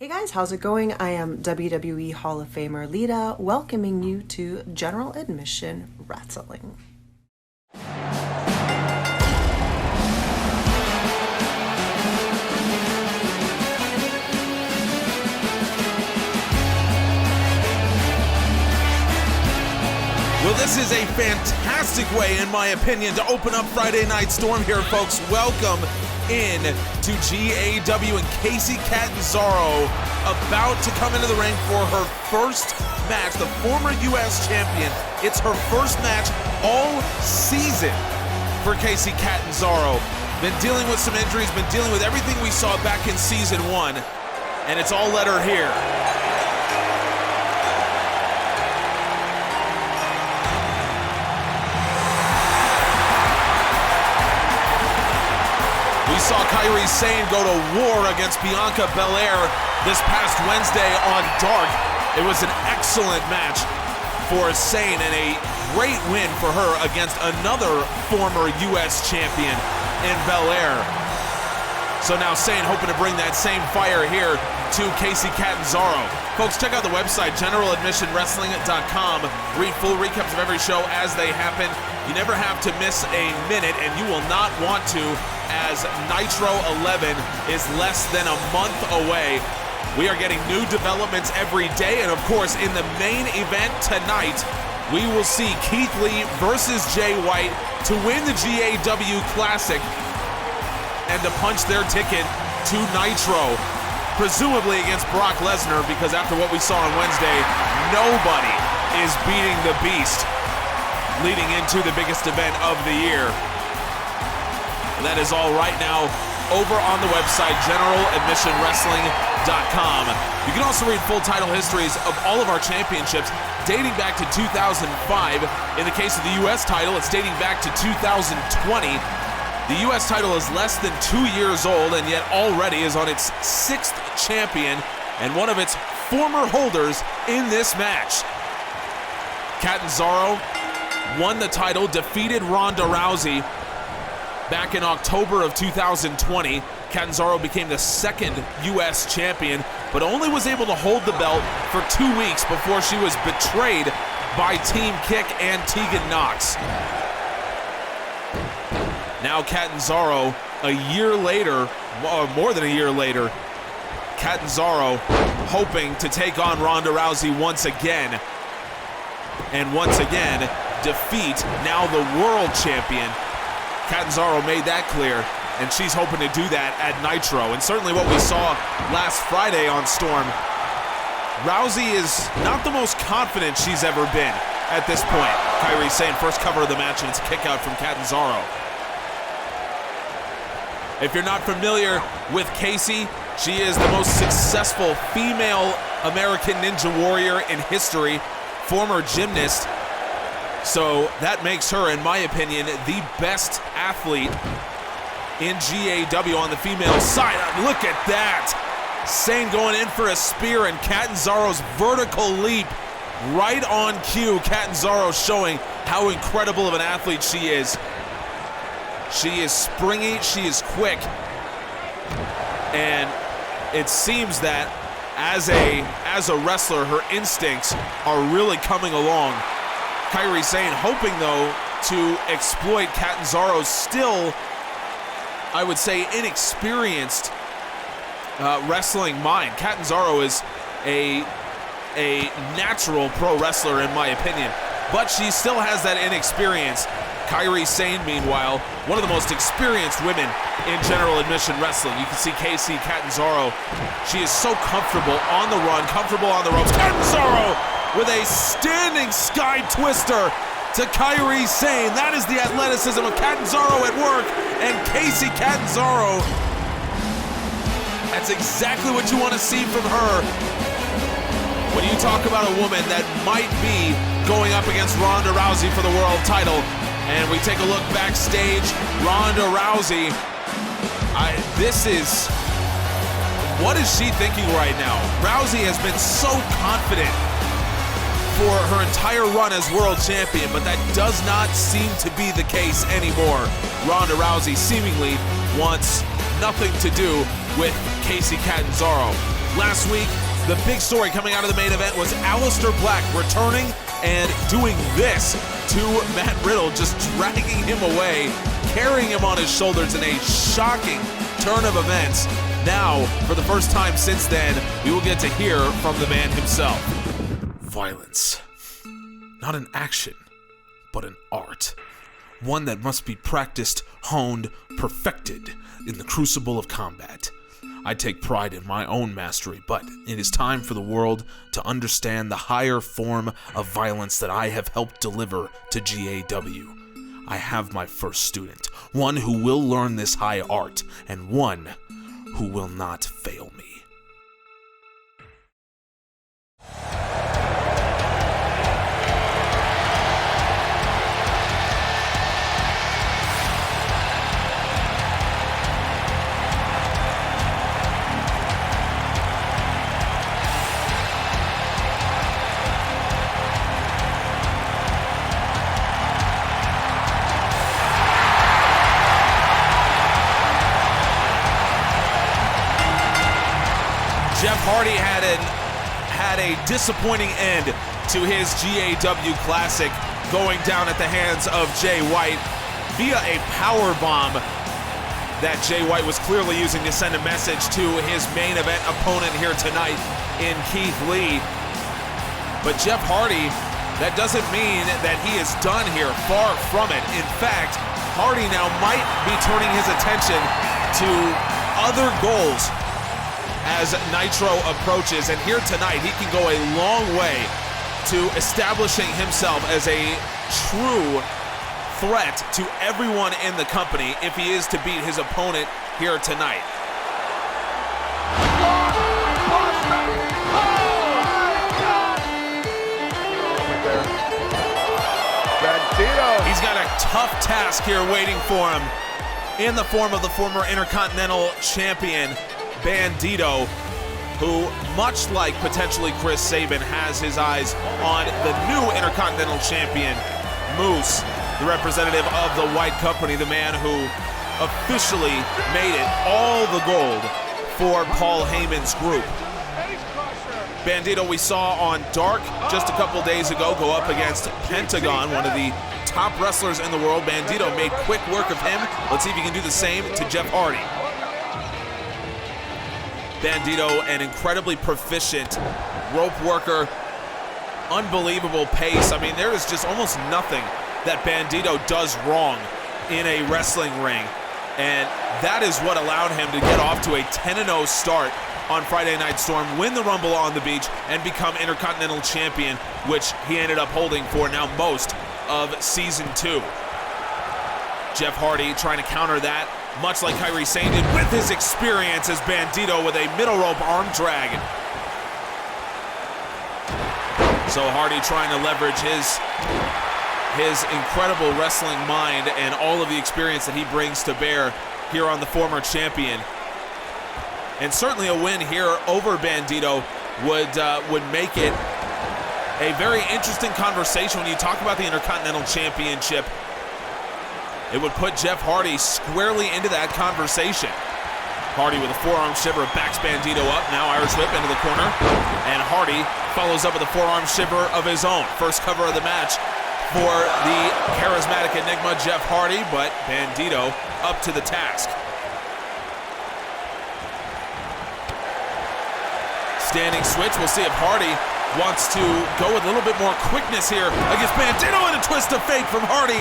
Hey guys, how's it going? I am WWE Hall of Famer Lita, welcoming you to General Admission Wrestling. Well, this is a fantastic way, in my opinion, to open up Friday Night Storm here, folks. Welcome in to GAW and Kacy Catanzaro about to come into the ring for her first match, the former U.S. champion. It's her first match all season for Kacy Catanzaro. Been dealing with some injuries, been dealing with everything we saw back in season 1, and it's all led her here. We saw Kairi Sane go to war against Bianca Belair this past Wednesday on Dark. It was an excellent match for Sane and a great win for her against another former U.S. champion in Belair. So now Sane hoping to bring that same fire here to Kacy Catanzaro. Folks, check out the website, generaladmissionwrestling.com. Read full recaps of every show as they happen. You never have to miss a minute, and you will not want to, as Nitro 11 is less than a month away. We are getting new developments every day, and of course, in the main event tonight, we will see Keith Lee versus Jay White to win the GAW Classic and to punch their ticket to Nitro, presumably against Brock Lesnar, because after what we saw on Wednesday, nobody is beating the Beast leading into the biggest event of the year. And that is all right now over on the website, generaladmissionwrestling.com. You can also read full title histories of all of our championships dating back to 2005. In the case of the U.S. title, it's dating back to 2020. The U.S. title is less than 2 years old and yet already is on its 6th champion and one of its former holders in this match. Catanzaro won the title, defeated Ronda Rousey back in October of 2020. Catanzaro became the second U.S. champion, but only was able to hold the belt for 2 weeks before she was betrayed by Team Kick and Tegan Nox. Now Catanzaro, a year later, or more than a year later, Catanzaro hoping to take on Ronda Rousey once again. And once again, defeat now the world champion. Catanzaro made that clear, and she's hoping to do that at Nitro. And certainly what we saw last Friday on Storm, Rousey is not the most confident she's ever been at this point. Kairi Sane, first cover of the match, and it's a kick out from Catanzaro. If you're not familiar with Kacy, she is the most successful female American Ninja Warrior in history, former gymnast. So that makes her, in my opinion, the best athlete in GAW on the female side. Look at that. Sane going in for a spear, and Catanzaro's vertical leap right on cue. Catanzaro showing how incredible of an athlete she is. She is springy, she is quick, and it seems that as a wrestler, her instincts are really coming along. Kairi Sane hoping, though, to exploit Catanzaro's still, I would say, inexperienced wrestling mind. Catanzaro is a natural pro wrestler, in my opinion, but she still has that inexperience. Kairi Sane, meanwhile, one of the most experienced women in general admission wrestling. You can see Kacy Catanzaro. She is so comfortable on the run, comfortable on the ropes. Catanzaro with a standing sky twister to Kairi Sane. That is the athleticism of Catanzaro at work, and Kacy Catanzaro. That's exactly what you want to see from her when you talk about a woman that might be going up against Ronda Rousey for the world title. And we take a look backstage. Ronda Rousey, what is she thinking right now? Rousey has been so confident for her entire run as world champion, but that does not seem to be the case anymore. Ronda Rousey seemingly wants nothing to do with Kacy Catanzaro. Last week, the big story coming out of the main event was Aleister Black returning and doing this to Matt Riddle, just dragging him away, carrying him on his shoulders in a shocking turn of events. Now, for the first time since then, we will get to hear from the man himself. Violence. Not an action, but an art. One that must be practiced, honed, perfected in the crucible of combat. I take pride in my own mastery, but it is time for the world to understand the higher form of violence that I have helped deliver to GAW. I have my first student, one who will learn this high art, and one who will not fail me. Jeff Hardy had a disappointing end to his GAW Classic, going down at the hands of Jay White via a power bomb that Jay White was clearly using to send a message to his main event opponent here tonight in Keith Lee. But Jeff Hardy, that doesn't mean that he is done here, far from it. In fact, Hardy now might be turning his attention to other goals as Nitro approaches, and here tonight he can go a long way to establishing himself as a true threat to everyone in the company if he is to beat his opponent here tonight. Bandido. He's got a tough task here waiting for him in the form of the former Intercontinental Champion Bandido, who, much like potentially Chris Sabin, has his eyes on the new Intercontinental Champion, Moose, the representative of the White Company, the man who officially made it all the gold for Paul Heyman's group. Bandido we saw on Dark just a couple days ago go up against Pentagon, one of the top wrestlers in the world. Bandido made quick work of him. Let's see if he can do the same to Jeff Hardy. Bandido, an incredibly proficient rope worker, unbelievable pace. I mean, there is just almost nothing that Bandido does wrong in a wrestling ring. And that is what allowed him to get off to a 10-0 start on Friday Night Storm, win the Rumble on the Beach, and become Intercontinental Champion, which he ended up holding for now most of Season 2. Jeff Hardy trying to counter that, much like Kairi Sane did with his experience as Bandido with a middle rope arm drag. So Hardy trying to leverage his incredible wrestling mind and all of the experience that he brings to bear here on the former champion. And certainly a win here over Bandido would make it a very interesting conversation when you talk about the Intercontinental Championship. It would put Jeff Hardy squarely into that conversation. Hardy with a forearm shiver backs Bandido up. Now Irish whip into the corner. And Hardy follows up with a forearm shiver of his own. First cover of the match for the charismatic enigma Jeff Hardy, but Bandido up to the task. Standing switch. We'll see if Hardy wants to go with a little bit more quickness here against Bandido, and a twist of fate from Hardy.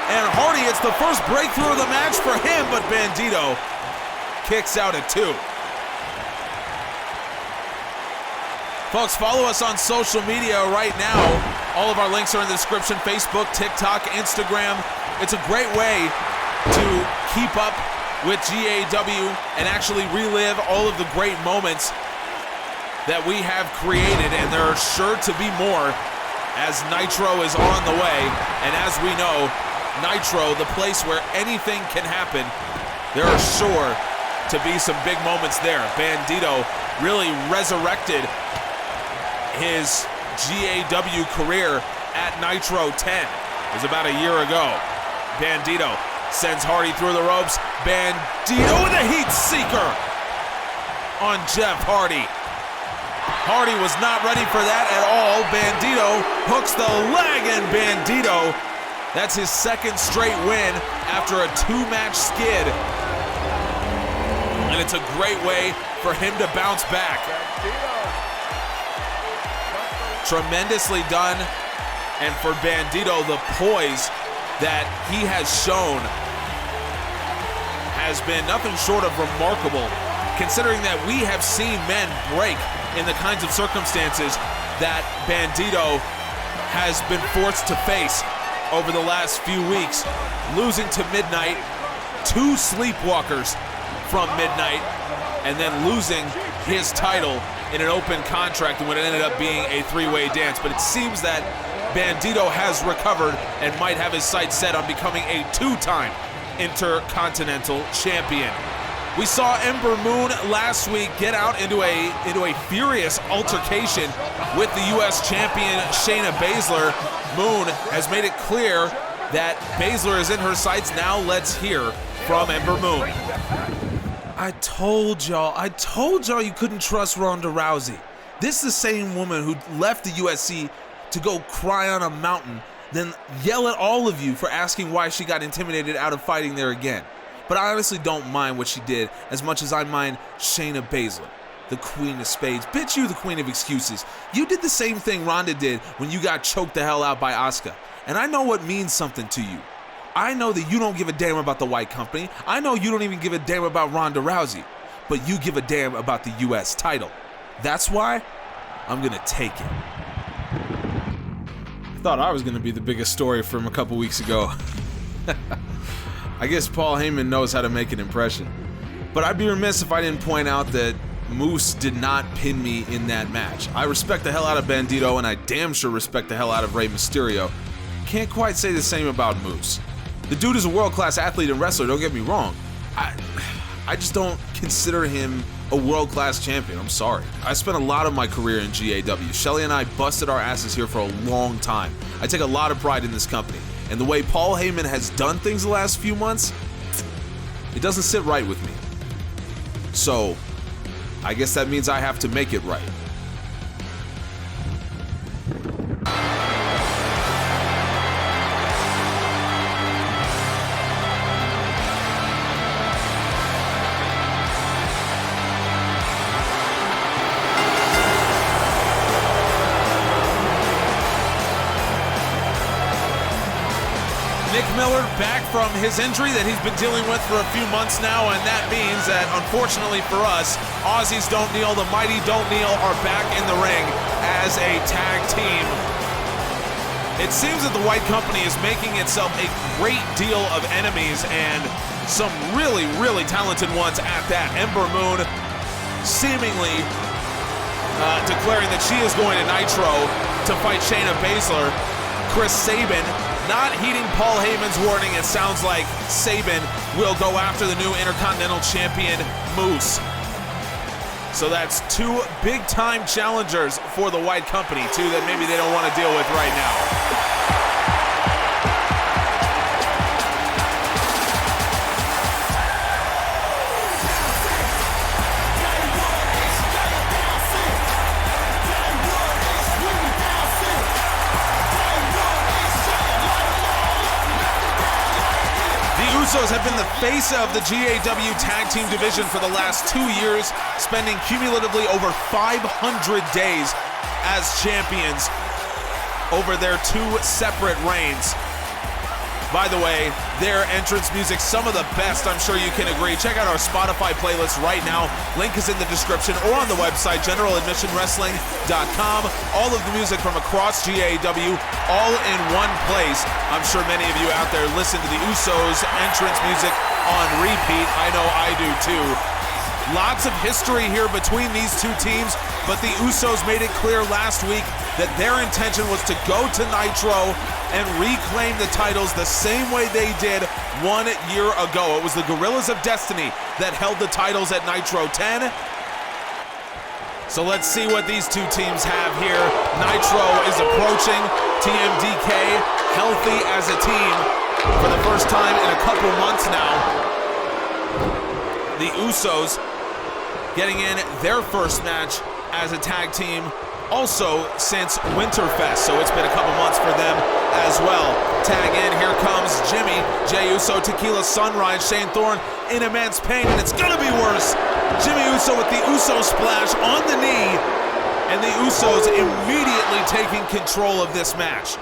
And Hardy, it's the first breakthrough of the match for him, but Bandido kicks out at 2. Folks, follow us on social media right now. All of our links are in the description: Facebook, TikTok, Instagram. It's a great way to keep up with GAW and actually relive all of the great moments that we have created, and there are sure to be more as Nitro is on the way. And as we know, Nitro, the place where anything can happen, there are sure to be some big moments there. Bandido really resurrected his GAW career at Nitro 10. It was about a year ago. Bandido sends Hardy through the ropes. Bandido with a heat seeker on Jeff Hardy. Hardy was not ready for that at all. Bandido hooks the leg, and Bandido, that's his second straight win after a 2-match skid. And it's a great way for him to bounce back. Tremendously done. And for Bandido, the poise that he has shown has been nothing short of remarkable, considering that we have seen men break in the kinds of circumstances that Bandido has been forced to face over the last few weeks. Losing to Midnight, 2 sleepwalkers from Midnight, and then losing his title in an open contract when it ended up being a 3-way dance. But it seems that Bandido has recovered and might have his sights set on becoming a 2-time Intercontinental Champion. We saw Ember Moon last week get out into a furious altercation with the U.S. champion Shayna Baszler. Moon has made it clear that Baszler is in her sights. Now let's hear from Ember Moon. I told y'all you couldn't trust Ronda Rousey. This is the same woman who left the UFC to go cry on a mountain, then yell at all of you for asking why she got intimidated out of fighting there again. But I honestly don't mind what she did as much as I mind Shayna Baszler, the queen of spades. Bitch, you the queen of excuses. You did the same thing Ronda did when you got choked the hell out by Asuka. And I know what means something to you. I know that you don't give a damn about the White Company. I know you don't even give a damn about Ronda Rousey. But you give a damn about the US title. That's why I'm gonna take it. I thought I was gonna be the biggest story from a couple weeks ago. I guess Paul Heyman knows how to make an impression. But I'd be remiss if I didn't point out that Moose did not pin me in that match. I respect the hell out of Bandido, and I damn sure respect the hell out of Rey Mysterio. Can't quite say the same about Moose. The dude is a world-class athlete and wrestler, don't get me wrong. I just don't consider him a world-class champion, I'm sorry. I spent a lot of my career in GAW. Shelly and I busted our asses here for a long time. I take a lot of pride in this company. And the way Paul Heyman has done things the last few months, it doesn't sit right with me. So, I guess that means I have to make it right. Nick Miller back from his injury that he's been dealing with for a few months now, and that means that, unfortunately for us, Aussies Don't Kneel, the mighty Don't Kneel, are back in the ring as a tag team. It seems that the White Company is making itself a great deal of enemies, and some really, really talented ones at that. Ember Moon seemingly declaring that she is going to Nitro to fight Shayna Baszler. Chris Sabin not heeding Paul Heyman's warning. It sounds like Sabin will go after the new Intercontinental Champion, Moose. So that's 2 big-time challengers for the White Company, 2 that maybe they don't want to deal with right now. Usos have been the face of the GAW Tag Team division for the last 2 years, spending cumulatively over 500 days as champions over their 2 separate reigns. By the way, their entrance music, some of the best, I'm sure you can agree. Check out our Spotify playlist right now. Link is in the description or on the website, generaladmissionwrestling.com. All of the music from across GAW, all in one place. I'm sure many of you out there listen to the Usos entrance music on repeat. I know I do too. Lots of history here between these 2 teams, but the Usos made it clear last week that their intention was to go to Nitro and reclaim the titles the same way they did 1 year ago. It was the Gorillas of Destiny that held the titles at Nitro 10. So let's see what these 2 teams have here. Nitro is approaching. TMDK healthy as a team for the first time in a couple months now. The Usos getting in their first match as a tag team also since Winterfest, so it's been a couple months for them as well. Tag in, here comes Jimmy, Jey Uso, Tequila Sunrise, Shane Thorne in immense pain, and it's gonna be worse. Jimmy Uso with the Uso splash on the knee, and the Usos immediately taking control of this match.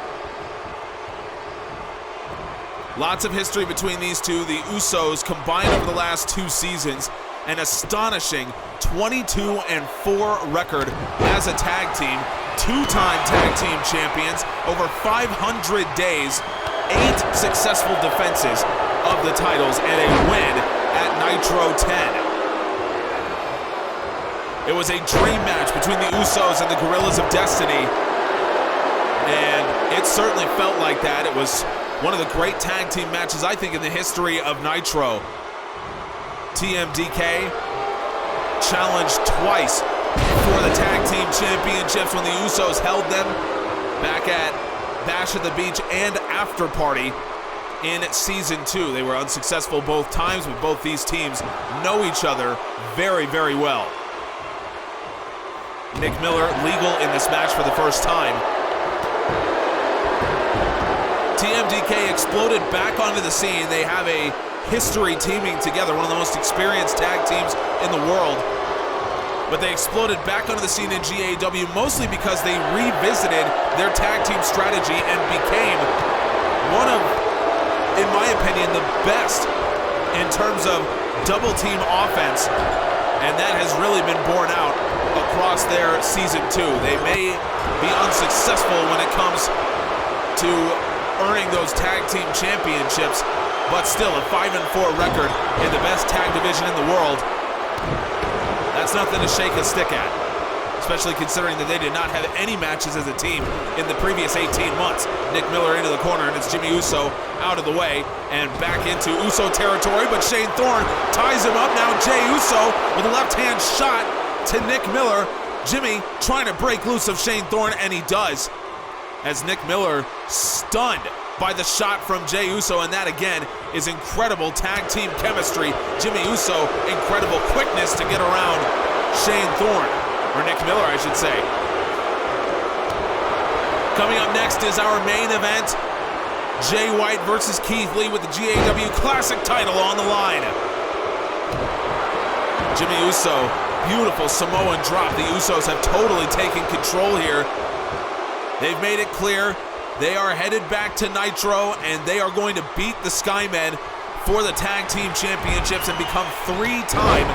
Lots of history between these two. The Usos combined over the last 2 seasons, an astonishing 22-4 record as a tag team, 2-time tag team champions, over 500 days, 8 successful defenses of the titles, and a win at Nitro 10. It was a dream match between the Usos and the Gorillas of Destiny, and it certainly felt like that. It was one of the great tag team matches, I think, in the history of Nitro. TMDK challenged twice for the tag team championships when the Usos held them back at Bash at the Beach and After Party in season 2. They were unsuccessful both times, but both these teams know each other very, very well. Nick Miller legal in this match for the first time. TMDK exploded back onto the scene. They have a history teaming together, one of the most experienced tag teams in the world. But they exploded back onto the scene in GAW mostly because they revisited their tag team strategy and became one of, in my opinion, the best in terms of double team offense. And that has really been borne out across their season 2. They may be unsuccessful when it comes to earning those tag team championships, but still a 5-4 record in the best tag division in the world. That's nothing to shake a stick at, especially considering that they did not have any matches as a team in the previous 18 months. Nick Miller into the corner, and it's Jimmy Uso out of the way and back into Uso territory, but Shane Thorne ties him up. Now Jey Uso with a left-hand shot to Nick Miller. Jimmy trying to break loose of Shane Thorne, and he does, as Nick Miller stunned by the shot from Jey Uso, and that again is incredible tag team chemistry. Jimmy Uso, incredible quickness to get around Shane Thorne, or Nick Miller, I should say. Coming up next is our main event, Jay White versus Keith Lee with the GAW Classic title on the line. Jimmy Uso, beautiful Samoan drop. The Usos have totally taken control here. They've made it clear they are headed back to Nitro, and they are going to beat the Skymen for the tag team championships and become 3-time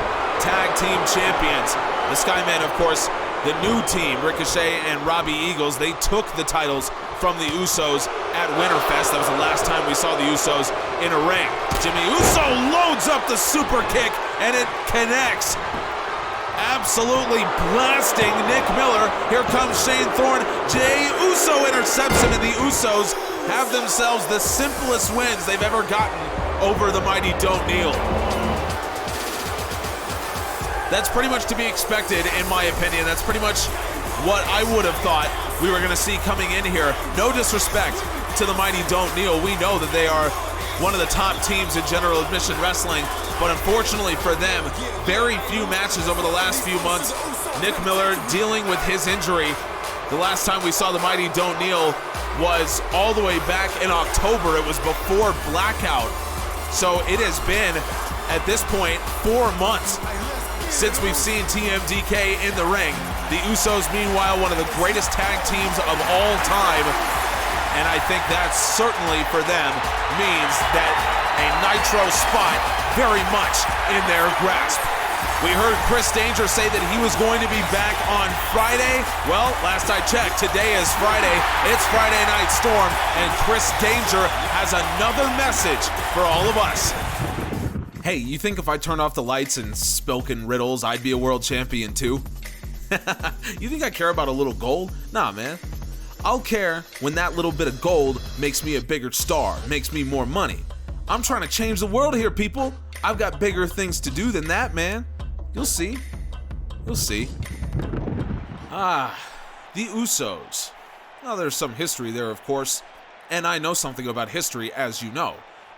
tag team champions. The Skymen, of course, the new team, Ricochet and Robbie Eagles, they took the titles from the Usos at Winterfest. That was the last time we saw the Usos in a ring. Jimmy Uso loads up the super kick, and it connects, absolutely blasting Nick Miller. Here comes Shane Thorne. Jey Uso intercepts him, and the Usos have themselves the simplest wins they've ever gotten over the mighty Don't Kneel. That's pretty much to be expected, in my opinion. That's pretty much what I would have thought we were going to see coming in here. No disrespect to the mighty Don't Kneel. We know that they are one of the top teams in general admission wrestling, but unfortunately for them, very few matches over the last few months. Nick Miller dealing with his injury. The last time we saw the mighty Don't Kneel was all the way back in October. It was before Blackout. So it has been, at this point, 4 months since we've seen TMDK in the ring. The Usos, meanwhile, one of the greatest tag teams of all time. And I think that certainly for them means that a Nitro spot very much in their grasp. We heard Chris Danger say that he was going to be back on Friday. Well, last I checked, today is Friday. It's Friday Night Storm, and Chris Danger has another message for all of us. Hey, you think if I turned off the lights and spoke in riddles, I'd be a world champion too? You think I care about a little gold? Nah, man. I'll care when that little bit of gold makes me a bigger star, makes me more money. I'm trying to change the world here, people. I've got bigger things to do than that, man. You'll see. You'll see. The Usos. Now, there's some history there, of course, and I know something about history, as you know.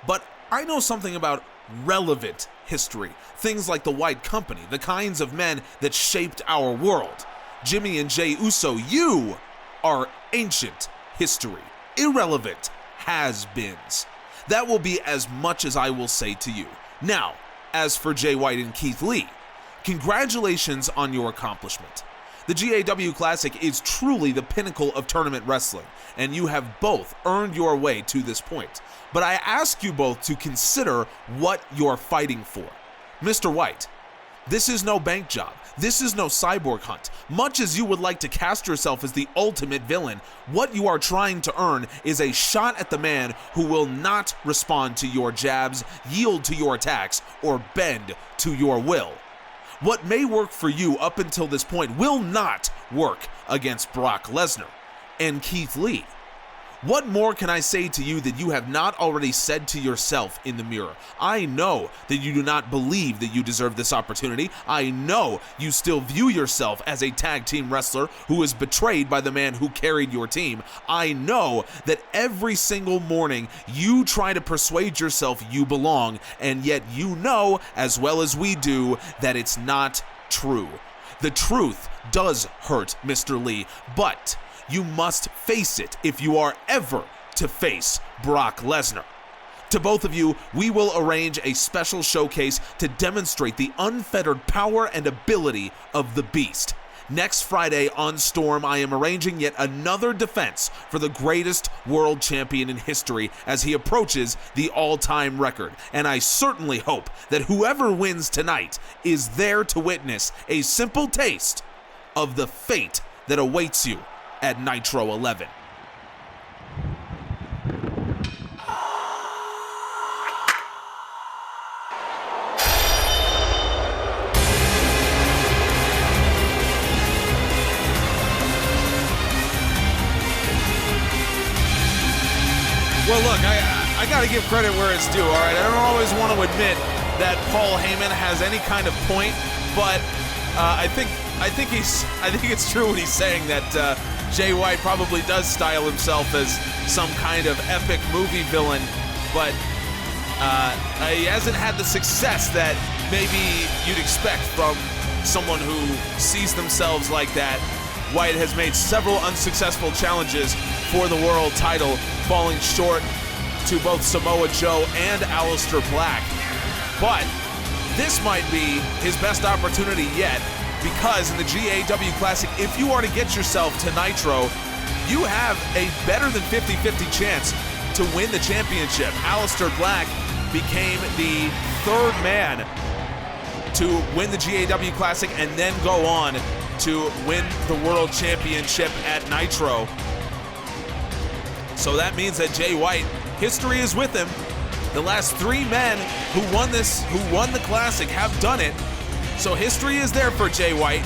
But I know something about relevant history. Things like the White Company, the kinds of men that shaped our world. Jimmy and Jey Uso, you are ancient history. Irrelevant has-beens. That will be as much as I will say to you. Now, as for Jay White and Keith Lee, congratulations on your accomplishment. The GAW Classic is truly the pinnacle of tournament wrestling, and you have both earned your way to this point. But I ask you both to consider what you're fighting for. Mr. White, this is no bank job. This is no cyborg hunt. Much as you would like to cast yourself as the ultimate villain, what you are trying to earn is a shot at the man who will not respond to your jabs, yield to your attacks, or bend to your will. What may work for you up until this point will not work against Brock Lesnar and Keith Lee. What more can I say to you that you have not already said to yourself in the mirror? I know that you do not believe that you deserve this opportunity. I know you still view yourself as a tag team wrestler who was betrayed by the man who carried your team. I know that every single morning you try to persuade yourself you belong, and yet you know, as well as we do, that it's not true. The truth does hurt, Mr. Lee, but you must face it if you are ever to face Brock Lesnar. To both of you, we will arrange a special showcase to demonstrate the unfettered power and ability of the Beast. Next Friday on Storm, I am arranging yet another defense for the greatest world champion in history as he approaches the all-time record. And I certainly hope that whoever wins tonight is there to witness a simple taste of the fate that awaits you at Nitro 11. Well, look, I got to give credit where it's due, all right? I don't always want to admit that Paul Heyman has any kind of point, but I think it's true when he's saying that Jay White probably does style himself as some kind of epic movie villain, but he hasn't had the success that maybe you'd expect from someone who sees themselves like that. White has made several unsuccessful challenges for the world title, falling short to both Samoa Joe and Aleister Black. But this might be his best opportunity yet, because in the GAW Classic, if you are to get yourself to Nitro, you have a better than 50-50 chance to win the championship. Aleister Black became the third man to win the GAW Classic and then go on to win the World Championship at Nitro. So that means that Jay White, history is with him. The last three men who won the Classic have done it. So history is there for Jay White.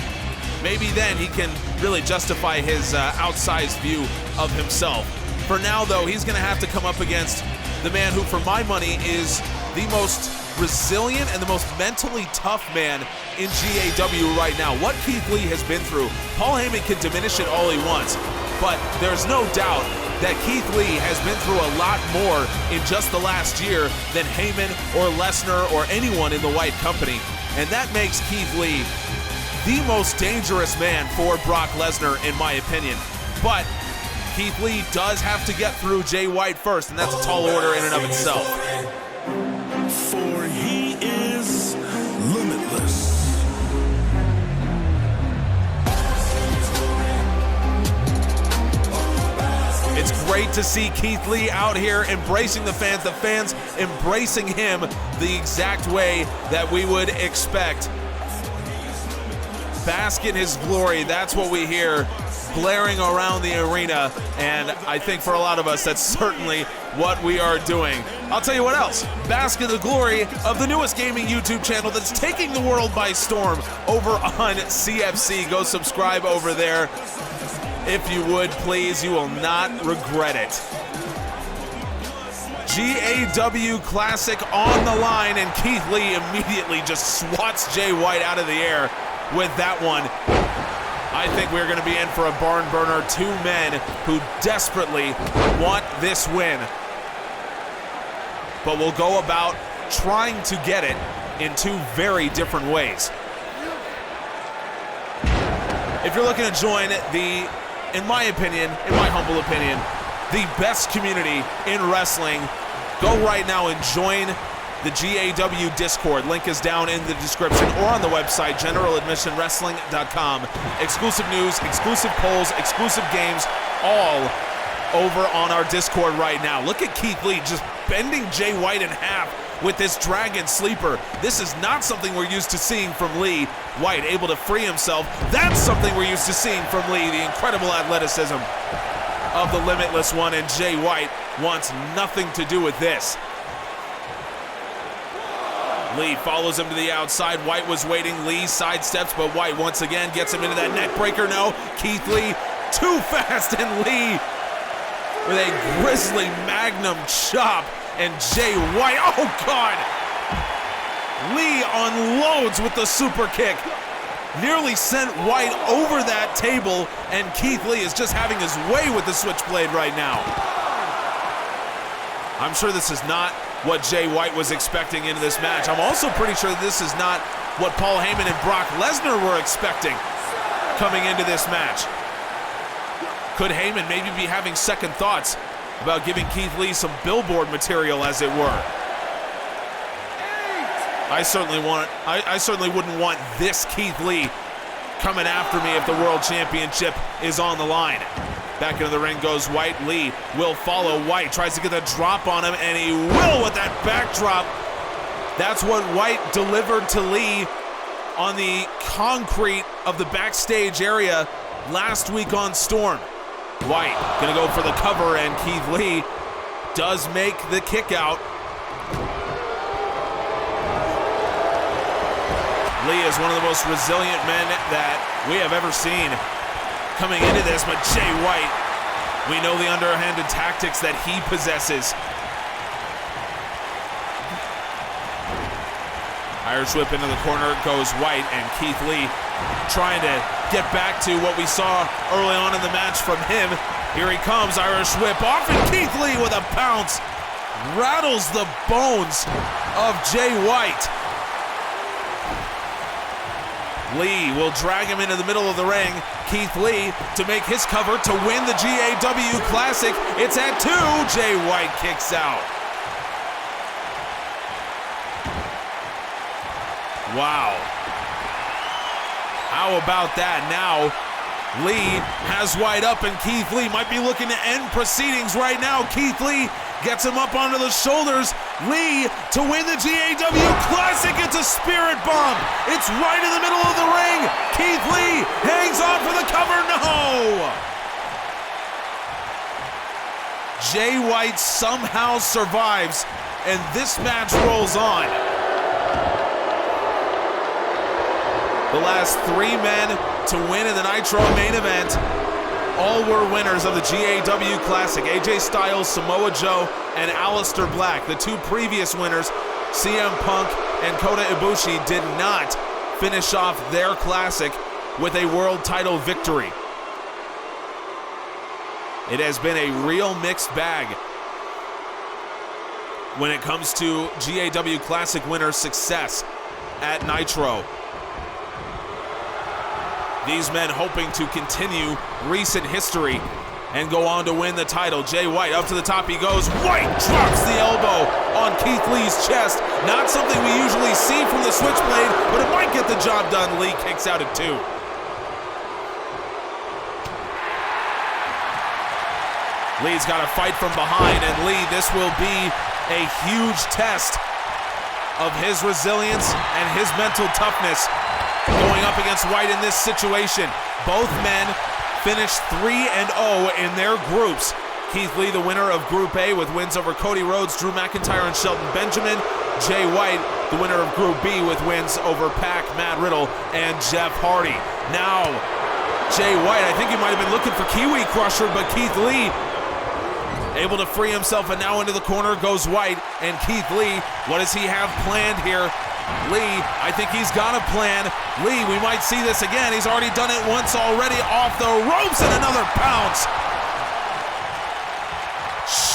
Maybe then he can really justify his outsized view of himself. For now, though, he's going to have to come up against the man who, for my money, is the most resilient and the most mentally tough man in GAW right now. What Keith Lee has been through, Paul Heyman can diminish it all he wants, but there's no doubt that Keith Lee has been through a lot more in just the last year than Heyman or Lesnar or anyone in the White Company. And that makes Keith Lee the most dangerous man for Brock Lesnar, in my opinion. But Keith Lee does have to get through Jay White first, and that's a tall order in and of itself. For he is limitless. It's great to see Keith Lee out here embracing the fans embracing him the exact way that we would expect. Bask in his glory, that's what we hear blaring around the arena, and I think for a lot of us, that's certainly what we are doing. I'll tell you what else, bask in the glory of the newest gaming YouTube channel that's taking the world by storm over on CFC. Go subscribe over there. If you would, please, you will not regret it. GAW Classic on the line, and Keith Lee immediately just swats Jay White out of the air with that one. I think we're going to be in for a barn burner. Two men who desperately want this win. But we'll go about trying to get it in two very different ways. If you're looking to join the, in my opinion, in my humble opinion, the best community in wrestling, go right now and join the GAW Discord. Link is down in the description or on the website, generaladmissionwrestling.com. Exclusive news, exclusive polls, exclusive games, all over on our Discord right now. Look at Keith Lee just bending Jay White in half with this dragon sleeper. This is not something we're used to seeing from Lee. White able to free himself. That's something we're used to seeing from Lee, the incredible athleticism of the Limitless One, and Jay White wants nothing to do with this. Lee follows him to the outside. White was waiting. Lee sidesteps, but White once again gets him into that neck breaker. No, Keith Lee too fast, and Lee with a grisly magnum chop, and Jay White, oh God! Lee unloads with the super kick. Nearly sent White over that table, and Keith Lee is just having his way with the switchblade right now. I'm sure this is not what Jay White was expecting into this match. I'm also pretty sure this is not what Paul Heyman and Brock Lesnar were expecting coming into this match. Could Heyman maybe be having second thoughts about giving Keith Lee some billboard material, as it were? I certainly wouldn't want this Keith Lee coming after me if the World Championship is on the line. Back into the ring goes White. Lee will follow. White tries to get a drop on him, and he will with that backdrop. That's what White delivered to Lee on the concrete of the backstage area last week on Storm. White gonna go for the cover, and Keith Lee does make the kick out. Lee is one of the most resilient men that we have ever seen coming into this, but Jay White, we know the underhanded tactics that he possesses. Irish whip into the corner goes White, and Keith Lee trying to get back to what we saw early on in the match from him. Here he comes, Irish whip off, and Keith Lee with a pounce rattles the bones of Jay White. Lee will drag him into the middle of the ring. Keith Lee to make his cover to win the GAW Classic. It's at 2. Jay White kicks out. Wow. How about that? Now Lee has White up, and Keith Lee might be looking to end proceedings right now. Keith Lee gets him up onto the shoulders. Lee to win the GAW Classic. It's a spirit bomb. It's right in the middle of the ring. Keith Lee hangs on for the cover. No! Jay White somehow survives, and this match rolls on. The last 3 men to win in the Nitro main event, all were winners of the GAW Classic. AJ Styles, Samoa Joe, and Aleister Black. The 2 previous winners, CM Punk and Kota Ibushi, did not finish off their Classic with a world title victory. It has been a real mixed bag when it comes to GAW Classic winners' success at Nitro. These men hoping to continue recent history and go on to win the title. Jay White up to the top he goes. White drops the elbow on Keith Lee's chest. Not something we usually see from the switchblade, but it might get the job done. Lee kicks out at 2. Lee's got to fight from behind, and Lee, this will be a huge test of his resilience and his mental toughness going up against White in this situation. Both men finished 3-0 in their groups. Keith Lee, the winner of Group A with wins over Cody Rhodes, Drew McIntyre, and Shelton Benjamin. Jay White, the winner of Group B with wins over Pac, Matt Riddle, and Jeff Hardy. Now, Jay White, I think he might have been looking for Kiwi Crusher, but Keith Lee able to free himself, and now into the corner goes White, and Keith Lee, what does he have planned here? Lee, I think he's got a plan. Lee, we might see this again. He's already done it once already. Off the ropes, and another pounce.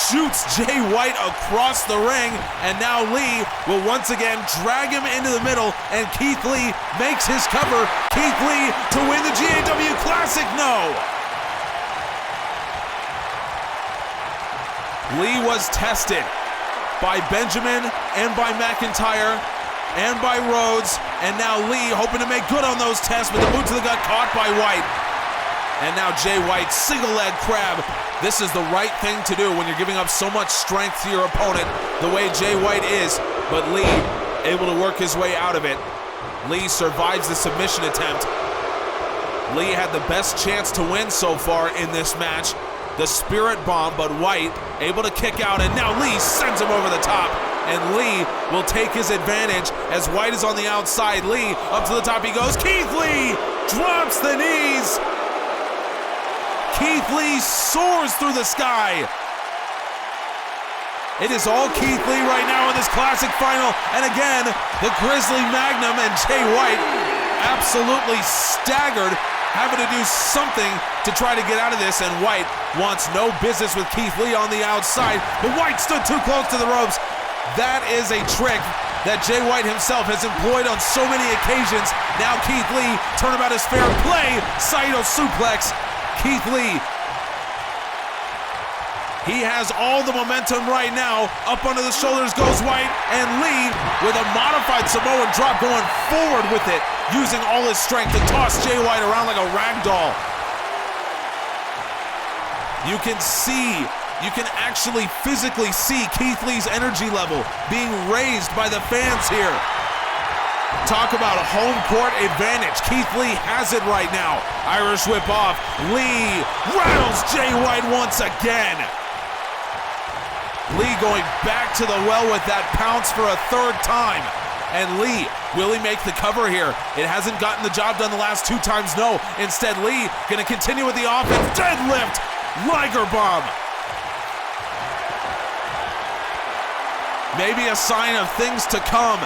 shoots Jay White across the ring, and now Lee will once again drag him into the middle, and Keith Lee makes his cover. Keith Lee to win the GAW Classic, no! Lee was tested by Benjamin and by McIntyre and by Rhodes, and now Lee hoping to make good on those tests, but the boot to the gut caught by White. And now Jay White, single leg crab. This is the right thing to do when you're giving up so much strength to your opponent, the way Jay White is, but Lee able to work his way out of it. Lee survives the submission attempt. Lee had the best chance to win so far in this match. The Spirit Bomb, but White able to kick out, and now Lee sends him over the top, and Lee will take his advantage as White is on the outside. Lee up to the top he goes. Keith Lee drops the knees. Keith Lee soars through the sky. It is all Keith Lee right now in this Classic Final, and again, the Grizzly Magnum and Jay White absolutely staggered, having to do something to try to get out of this, and White wants no business with Keith Lee on the outside, but White stood too close to the ropes. That is a trick that Jay White himself has employed on so many occasions. Now Keith Lee, turnabout is fair play, Saito suplex. Keith Lee, he has all the momentum right now. Up under the shoulders goes White, and Lee with a modified Samoan drop going forward with it, using all his strength to toss Jay White around like a rag doll. You can actually physically see Keith Lee's energy level being raised by the fans here. Talk about a home court advantage. Keith Lee has it right now. Irish whip off. Lee rattles Jay White once again. Lee going back to the well with that pounce for a third time. And Lee, will he make the cover here? It hasn't gotten the job done the last two times, no. Instead, Lee gonna continue with the offense. Deadlift, Liger Bomb. Maybe a sign of things to come.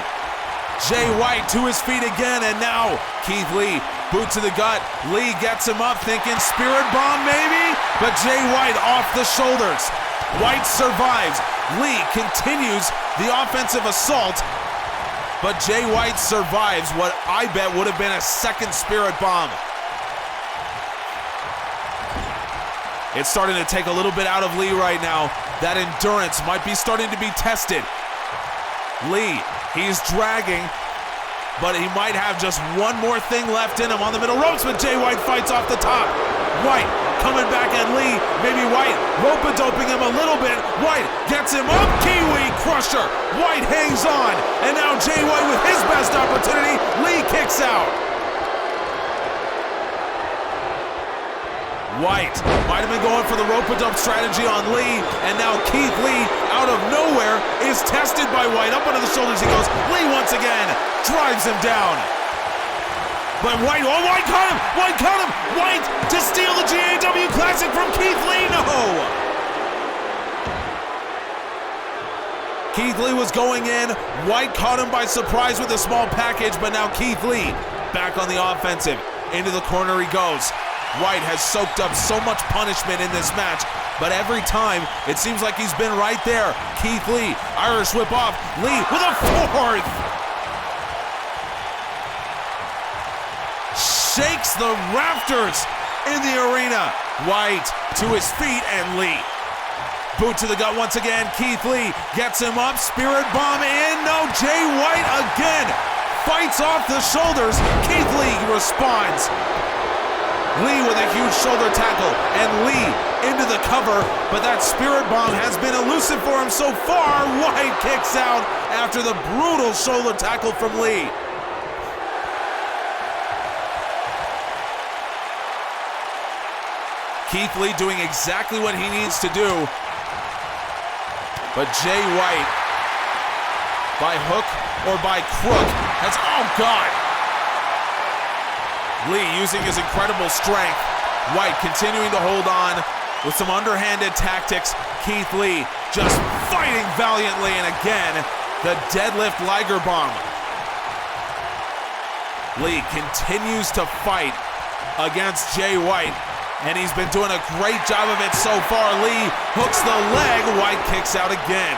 Jay White to his feet again, and now Keith Lee, boot to the gut. Lee gets him up thinking Spirit Bomb maybe, but Jay White off the shoulders. White survives. Lee continues the offensive assault, but Jay White survives what I bet would have been a second Spirit Bomb. It's starting to take a little bit out of Lee right now. That endurance might be starting to be tested. Lee, he's dragging, but he might have just one more thing left in him on the middle ropes, but Jay White fights off the top. White coming back at Lee, maybe White rope-a-doping him a little bit. White gets him up, Kiwi Crusher. White hangs on, and now Jay White with his best opportunity. Lee kicks out. White might have been going for the rope-a-dope strategy on Lee, and now Keith Lee, out of nowhere, is tested by White. Up under the shoulders he goes. Lee once again drives him down. But White, oh, White caught him! White caught him! White to steal the GAW Classic from Keith Lee, no! Keith Lee was going in. White caught him by surprise with a small package, but now Keith Lee back on the offensive. Into the corner he goes. White has soaked up so much punishment in this match, but every time it seems like he's been right there. Keith Lee, Irish whip off. Lee with a fourth. Shakes the rafters in the arena. White to his feet, and Lee. Boot to the gut once again. Keith Lee gets him up. Spirit Bomb in. No, Jay White again. Fights off the shoulders. Keith Lee responds. Lee with a huge shoulder tackle, and Lee into the cover, but that Spirit Bomb has been elusive for him so far. White kicks out after the brutal shoulder tackle from Lee. Keith Lee doing exactly what he needs to do, but Jay White, by hook or by crook, has, oh God! Lee using his incredible strength. White continuing to hold on with some underhanded tactics. Keith Lee just fighting valiantly, and again, the deadlift Liger Bomb. Lee continues to fight against Jay White. And he's been doing a great job of it so far. Lee hooks the leg. White kicks out again.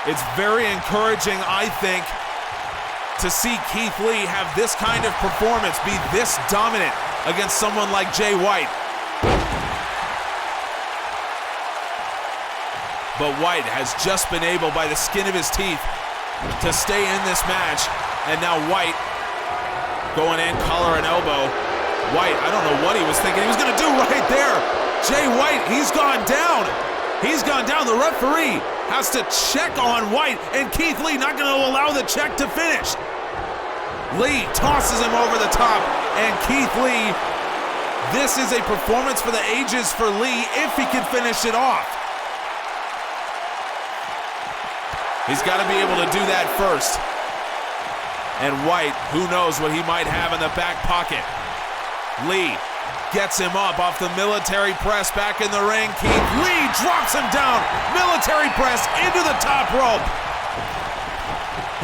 It's very encouraging, I think, to see Keith Lee have this kind of performance, be this dominant against someone like Jay White. But White has just been able, by the skin of his teeth, to stay in this match. And now White going in, collar and elbow. White, I don't know what he was thinking he was gonna do right there. Jay White, he's gone down. He's gone down. The referee has to check on White, and Keith Lee not gonna allow the check to finish. Lee tosses him over the top, and Keith Lee, this is a performance for the ages for Lee if he can finish it off. He's got to be able to do that first. And White, who knows what he might have in the back pocket. Lee gets him up off the military press back in the ring. Keith Lee drops him down. Military press into the top rope.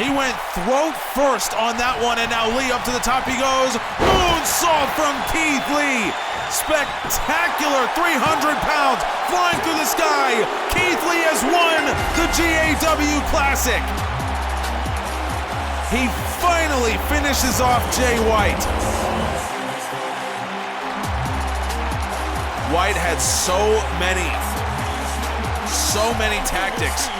He went throat first on that one, and now Lee up to the top he goes. Moonsault from Keith Lee. Spectacular 300 pounds flying through the sky. Keith Lee has won the GAW Classic. He finally finishes off Jay White. White had so many tactics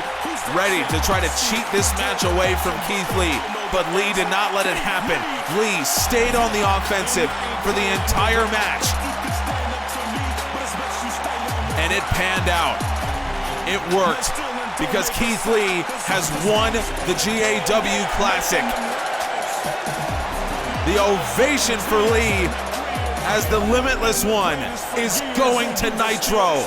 ready to try to cheat this match away from Keith Lee, but Lee did not let it happen. Lee stayed on the offensive for the entire match, and it panned out. It worked because Keith Lee has won the GAW Classic. The ovation for Lee as the Limitless One is going to Nitro.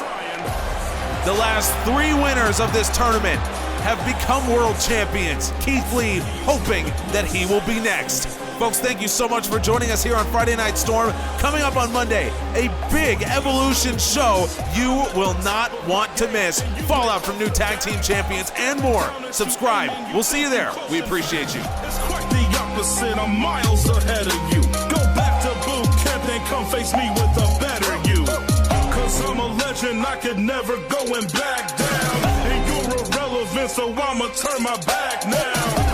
The last 3 winners of this tournament have become world champions. Keith Lee hoping that he will be next. Folks, thank you so much for joining us here on Friday Night Storm. Coming up on Monday, a big Evolution show you will not want to miss. Fallout from new tag team champions and more. Subscribe. We'll see you there. We appreciate you. It's quite the opposite. I'm miles ahead of you. Go back to boot camp and come face me with a better you. Cause I'm a legend, I could never go and back down. And you're irrelevant, so I'ma turn my back now.